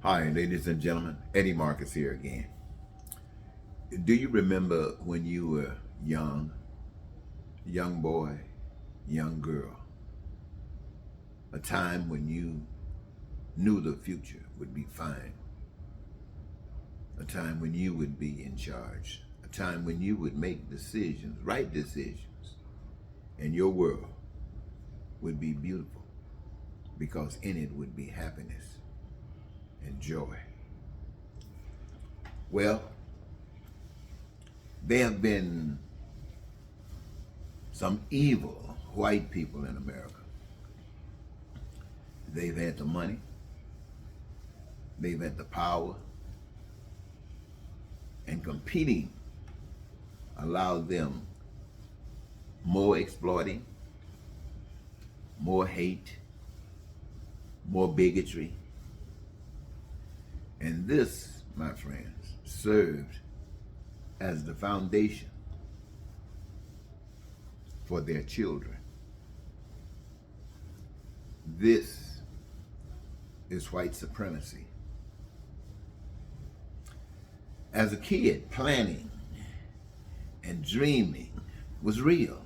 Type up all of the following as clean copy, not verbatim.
Hi, ladies and gentlemen. Eddie Marcus here again. Do you remember when you were young boy, young girl, a time when you knew the future would be fine, a time when you would be in charge, a time when you would make decisions, right decisions, and your world would be beautiful because in it would be happiness and joy? Well, there have been some evil white people in America. They've had the money, they've had the power, and competing allowed them more exploiting, more hate, more bigotry. And this, my friends, served as the foundation for their children. This is white supremacy. As a kid, planning and dreaming was real.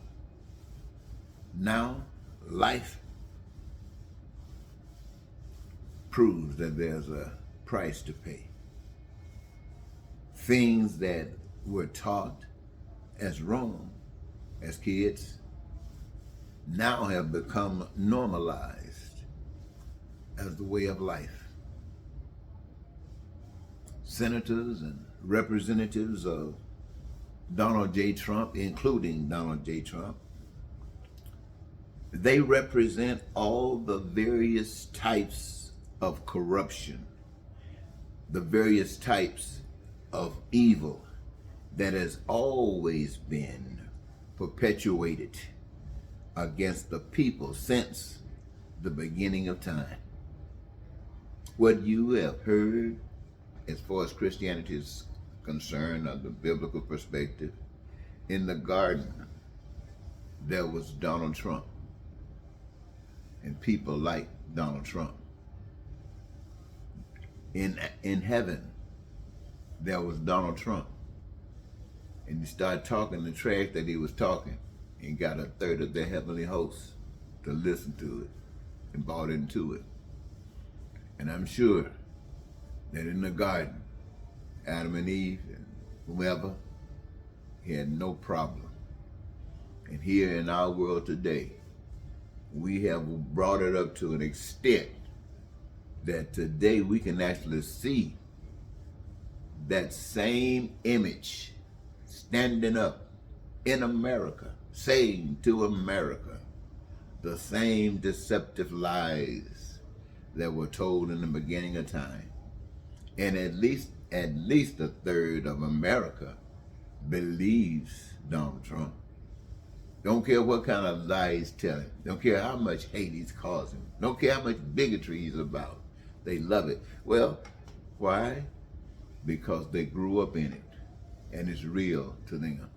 Now, life proves that there's a price to pay. Things that were taught as wrong as kids now have become normalized as the way of life. Senators and representatives of Donald J. Trump, including Donald J. Trump, they represent all the various types of corruption, the various types of evil that has always been perpetuated against the people since the beginning of time. What you have heard as far as Christianity is concerned, of the biblical perspective, in the garden there was Donald Trump and people like Donald Trump. In heaven there was Donald Trump, and he started talking the trash that he was talking and got a third of the heavenly hosts to listen to it and bought into it. And I'm sure that in the garden, Adam and Eve and whomever had no problem. And here in our world today, we have brought it up to an extent that today we can actually see that same image standing up in America, saying to America the same deceptive lies that were told in the beginning of time. And at least a third of America believes Donald Trump. Don't care what kind of lies he's telling. Don't care how much hate he's causing. Don't care how much bigotry he's about. They love it. Well, why? Because they grew up in it, and it's real to them.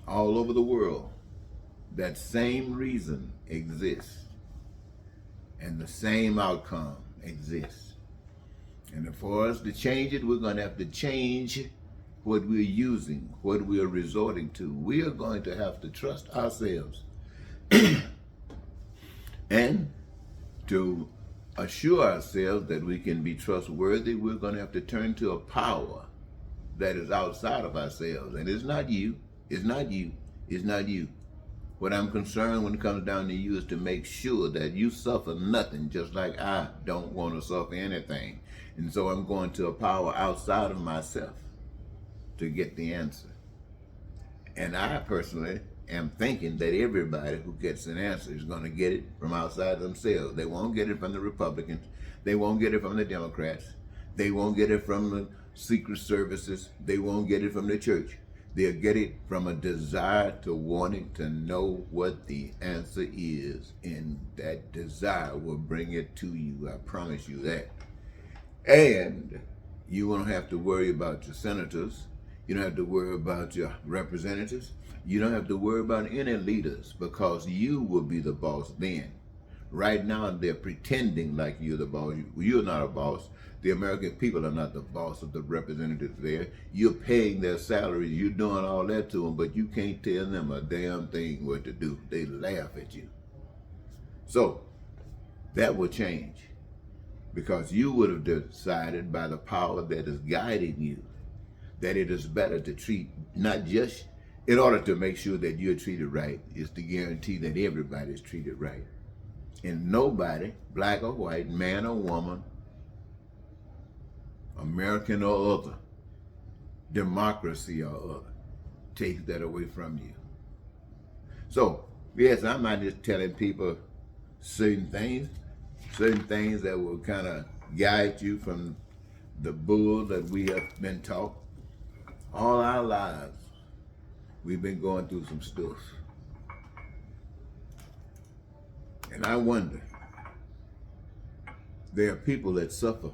All over the world, that same reason exists, and the same outcome exists. And for us to change it, we're going to have to change what we're using, what we are resorting to. We are going to have to trust ourselves. And to assure ourselves that we can be trustworthy, we're going to have to turn to a power that is outside of ourselves. And it's not you. It's not you. It's not you. What I'm concerned when it comes down to you is to make sure that you suffer nothing, just like I don't want to suffer anything. And so I'm going to a power outside of myself to get the answer. And I personally am thinking that everybody who gets an answer is going to get it from outside themselves. They won't get it from the Republicans. They won't get it from the Democrats. They won't get it from the secret services. They won't get it from the church. They'll get it from a desire to wanting to know what the answer is. And that desire will bring it to you. I promise you that. And you won't have to worry about your senators. You don't have to worry about your representatives. You don't have to worry about any leaders, because you will be the boss then. Right now, they're pretending like you're the boss. You're not a boss. The American people are not the boss of the representatives there. You're paying their salaries. You're doing all that to them, but you can't tell them a damn thing what to do. They laugh at you. So that will change, because you would have decided by the power that is guiding you that it is better to treat, not just in order to make sure that you're treated right, is to guarantee that everybody is treated right. And nobody, black or white, man or woman, American or other, democracy or other, takes that away from you. So, yes, I'm not just telling people certain things that will kind of guide you from the bull that we have been taught. All our lives, we've been going through some stuff. And I wonder, there are people that suffer.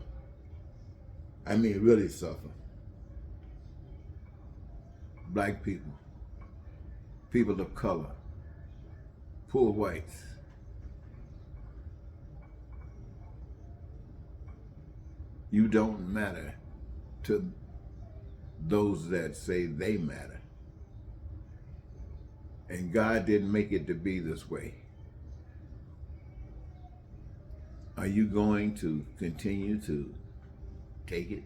I mean, really suffer. Black people, people of color, poor whites. You don't matter to those that say they matter. And God didn't make it to be this way. Are you going to continue to take it?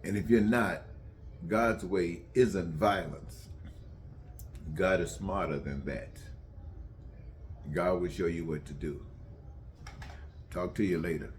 And if you're not, God's way isn't violence. God is smarter than that. God will show you what to do. Talk to you later.